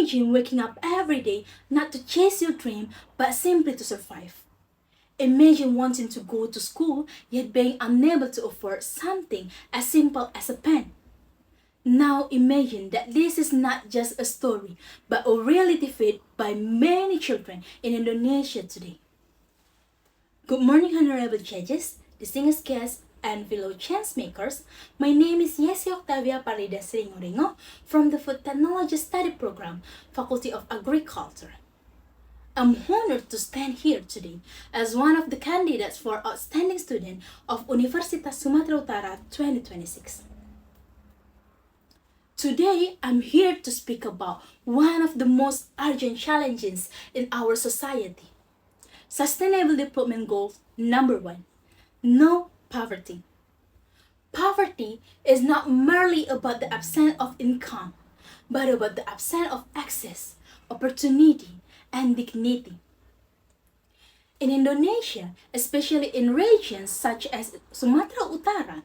Imagine waking up every day not to chase your dream but simply to survive. Imagine wanting to go to school yet being unable to afford something as simple as a pen. Now imagine that this is not just a story but a reality faced by many children in Indonesia today. Good morning, honorable judges, distinguished guests, and fellow chance makers. My name is Yesi Oktavia Parlida Siringo from the Food Technology Study Program, Faculty of Agriculture. I'm honored to stand here today as one of the candidates for Outstanding Student of Universitas Sumatera Utara 2026. Today, I'm here to speak about one of the most urgent challenges in our society. Sustainable Development Goal number 1, no poverty. Poverty is not merely about the absence of income, but about the absence of access, opportunity, and dignity. In Indonesia, especially in regions such as Sumatera Utara,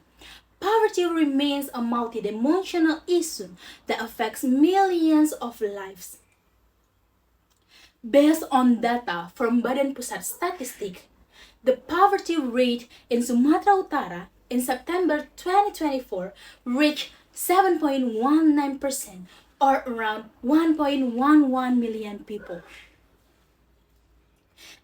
poverty remains a multidimensional issue that affects millions of lives. Based on data from Badan Pusat Statistik, the poverty rate in Sumatera Utara in September 2024 reached 7.19% or around 1.11 million people.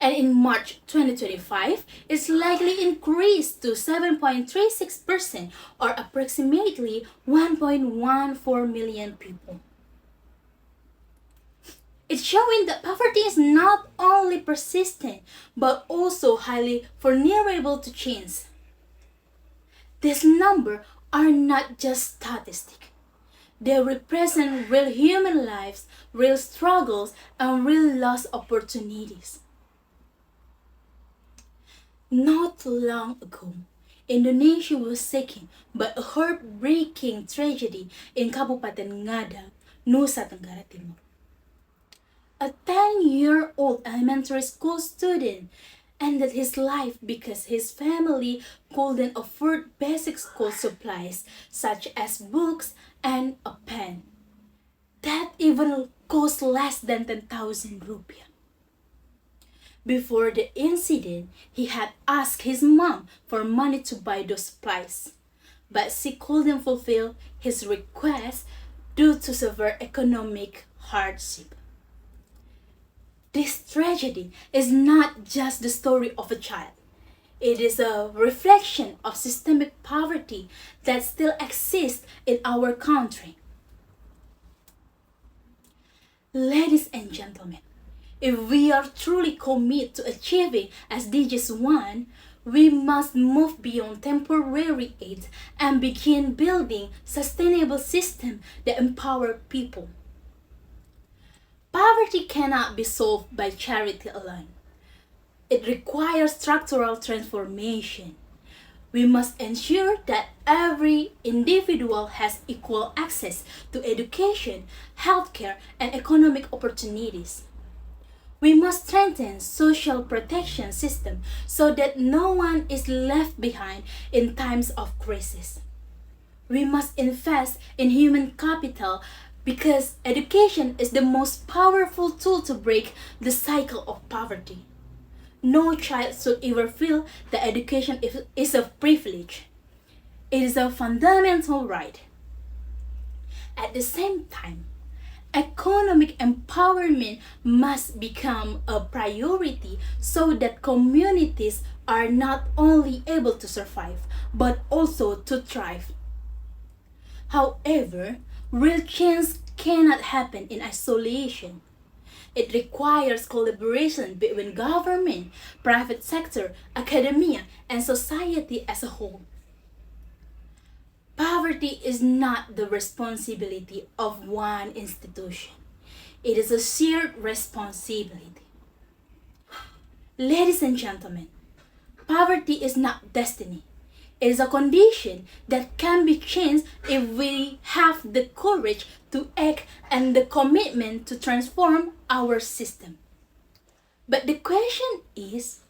And in March 2025, it's likely increased to 7.36% or approximately 1.14 million people. It's showing that poverty is not only persistent but also highly vulnerable to change. These numbers are not just statistics. They represent real human lives, real struggles, and real lost opportunities. Not too long ago, Indonesia was shaken by a heartbreaking tragedy in Kabupaten Ngada, Nusa Tenggara Timur. A 10-year-old elementary school student ended his life because his family couldn't afford basic school supplies such as books and a pen. That even cost less than 10,000 rupiah. Before the incident, he had asked his mom for money to buy those supplies, but she couldn't fulfill his request due to severe economic hardship. This tragedy is not just the story of a child. It is a reflection of systemic poverty that still exists in our country. Ladies and gentlemen, if we are truly committed to achieving SDGs 1, we must move beyond temporary aid and begin building sustainable systems that empower people. Poverty cannot be solved by charity alone. It requires structural transformation. We must ensure that every individual has equal access to education, healthcare, and economic opportunities. We must strengthen social protection system so that no one is left behind in times of crisis. We must invest in human capital because education is the most powerful tool to break the cycle of poverty. No child should ever feel that education is a privilege. It is a fundamental right. At the same time, economic empowerment must become a priority so that communities are not only able to survive but also to thrive. However, real change cannot happen in isolation. It requires collaboration between government, private sector, academia, and society as a whole. Poverty is not the responsibility of one institution. It is a shared responsibility. Ladies and gentlemen, poverty is not destiny. It is a condition that can be changed if we have the courage to act and the commitment to transform our system. But the question is,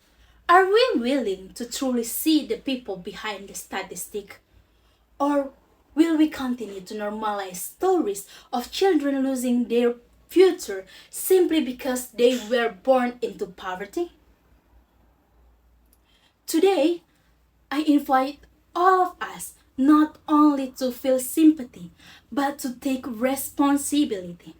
are we willing to truly see the people behind the statistic? Or will we continue to normalize stories of children losing their future simply because they were born into poverty? Today, I invite all of us not only to feel sympathy, but to take responsibility.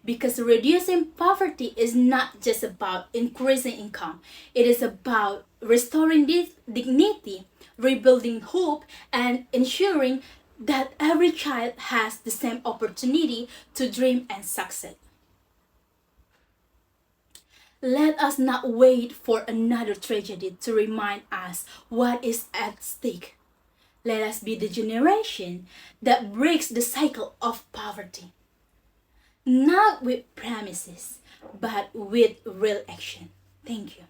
Because reducing poverty is not just about increasing income, it is about restoring this dignity, rebuilding hope, and ensuring that every child has the same opportunity to dream and succeed. Let us not wait for another tragedy to remind us what is at stake. Let us be the generation that breaks the cycle of poverty, not with promises, but with real action. Thank you.